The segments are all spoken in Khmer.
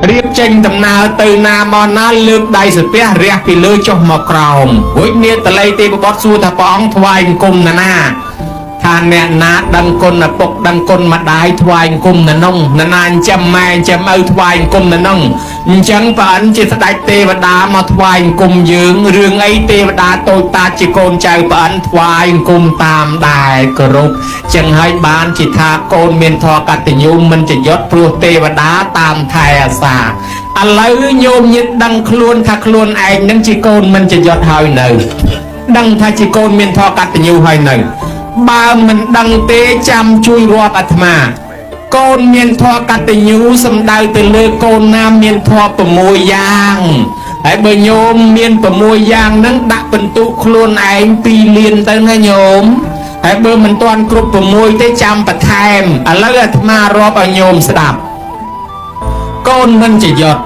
រៀបចេញដំណើរទៅណាមកណាលើកដៃស្ពះរះពីលើចុះមកក្រោមរួចនាងតល័យទេពបុត្រសួរថាព្រះអង្គថ្វាយបង្គំណាថាអ្នកណាដឹងគុណឪពុកដឹងគុណម្ដាយថ្វាយបង្គំណានណាចាំម៉ែចាំឪថ្វាយបង្គំណានអញ្ចឹងព្រះអិនជាស្ដេចទេវតាមកថ្វាយបង្គំយើងរឿងអីទេវតាតូចតាចជាកូនចៅព្រះអិនថ្វាយបង្គំតាមដែរគោរពចឹងហើយបានជាថាកូនមានធម៌កតញ្ញូមិនចយត់ព្រោះទេវតាតាមថែអាសាឥឡូវញោមញាតិដឹងខ្លួនថាខ្លួនឯងនឹងជាកូនមិនចយត់ហើយនៅដឹងថាជាកូនមានធម៌កតញ្ញូហើយនៅបើមិនដឹងទេចាំជួយរាប់អាត្មាកូនមានធម៌កតញ្ញូសំដៅទៅលើកូនណាមានធម៌6យ៉ាងហើយបើញោមមាន6យ៉ាងហ្នឹងដាក់បន្ទុកខ្លួនឯង2លានទៅណាញោមហើយបើមិនទាន់គ្រប់6ទេចាំបន្ថែមឥឡូវអាត្មារាប់ឲ្យញោមស្ដាប់កូនមិនចយត់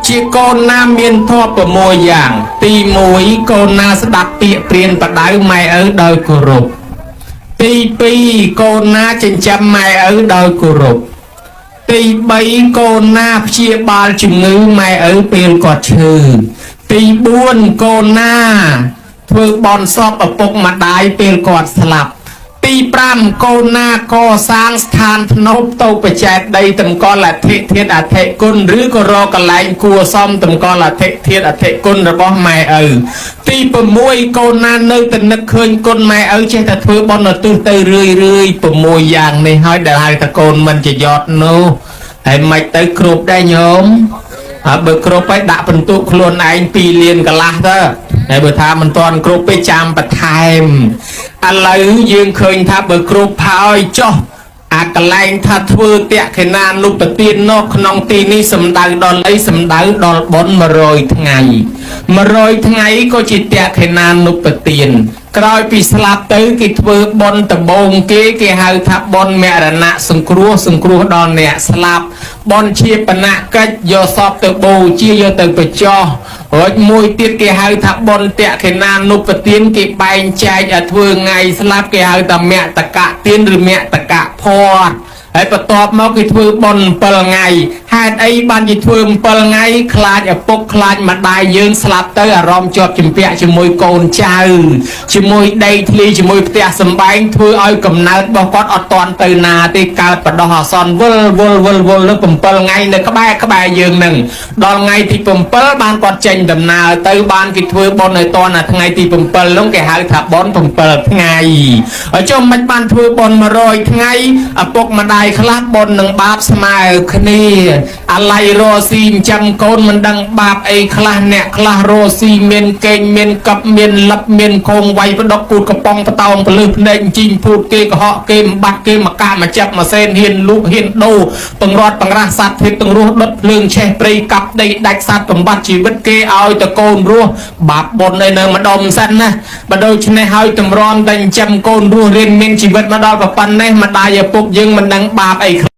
ជាកូនណាមានធម៌6យ៉ាងទី1កូនណាស្ដាប់ពាក្យព្រានបដៅម៉ែឪដោយគោរពទី2កូនណាចិញ្ចឹមម៉ែឪដោយគោរពទី3កូនណាព្យាបាលជំងឺម៉ែឪពេលគាត់ឈឺទី4កូនណាធ្វើបន់សពឪពុកម្ដាយពេលគាត់ស្លាប់ទី5កូនណាកសាងស្ថានភ្នំទៅបច្ចេកដីតម្កល់អធិធានអធិគុណឬក៏រកកន្លែងគួសមតម្កល់អធិធានអធិគុណរបស់ម៉ែឪទី6កូនណានៅតែនឹកឃើញគុណម៉ែឪចេះតែធ្វើបន់ឧទ្ទិសទៅរឿយ6យ៉ាងនេះហើយដែលហៅថាកូនមិនចយត់នោះហើយមិនទៅគ្រប់ដែរញោមហើយបើគ្រប់ហើយដាក់បន្ទុកខ្លួនឯង2លានកន្លះទៅហើយបើថាមិនទាន់គ្រប់ពេកចាំបន្ថែមឥឡូវយើងឃើញថាបើគ្រប់ហើយចុះអាកន្លែងថាធ្វើតក្កិណានុបទាននោះក្នុងទីនេះសំដៅដល់អីសំដៅដល់បុណ្យ100ថ្ងៃ100ថ្ងៃក៏ជាតក្កិណានុបទានក្រោយពីស្លាប់ទៅគេធ្វើបុណ្យដំបូងគេហៅថាបុណ្យមរណៈសង្គ្រោះដល់អ្នកស្លាប់បុណ្យជាបណៈកិច្ចយកសពទៅបូជាយកទៅបញ្ចុះរួចមួយទៀតគេហៅថាបុណ្យតក្កិណានុបទានគេបែងចែកឲ្យធ្វើថ្ងៃស្លាប់គេហៅថាមតកទានឬមតកភ័តហើយបន្ទាប់មកគេធ្វើបុណ្យ7ថ្ងៃហេតុអីបានគេធ្វើ7ថ្ងៃខ្លាចឪពុកខ្លាចម្ដាយយើងស្លាប់ទៅអារម្មណ៍ជាប់ជំពាក់ជាមួយកូនចៅជាមួយដីធ្លីជាមួយផ្ទះសម្បែងធ្វើឲ្យកំណើតរបស់គាត់អត់តាន់ទៅណាទេកើតបដោះអាសន្នវិលលើ7ថ្ងៃនៅក្បែរយើងនឹងដល់ថ្ងៃទី7បានគាត់ចេញដំណើរទៅបានគេធ្វើបុណ្យឲ្យតាន់ថ្ងៃទី7នោះគេហៅថាបុណ្យ7ថ្ងៃហើយចុះមិនបានធ្វើបុណ្យ100ថ្ងៃឪពុកម្ដាយខ្លះបុណ្យនឹងបាបស្មើគ្នាអាឡ័យរស់ស៊ីអញ្ចឹងកូនមិនដឹងបាបអីខ្លះអ្នកខ្លះរស់ស៊ីមានកេងមានកប់មានលឹបមានខងវាយបដកគូតកំប៉ុងបតោងពលឹះភ្នែកជីងភូតគេកុហកគេម្បាត់គេមកកាមកចាប់មកសេនហ៊ានលូកហ៊ានដូរបង្រត់បង្រាស់សត្វធាតុទាំងរស់ដុតភ្លើងឆេះព្រៃកាប់ដីដាច់សត្វបំបត្តិជីវិតគេឲ្យតកូនរស់បាបបុណ្យនៅម្ដុំសិនណាបើដូច្នេះហើយតម្រាំតែចិញ្ចឹមកូនរស់រៀនមានជីវិតមកដល់ប៉ុណ្ណេះម្ដាយឪពុកយើងមិនដឹងបាបអី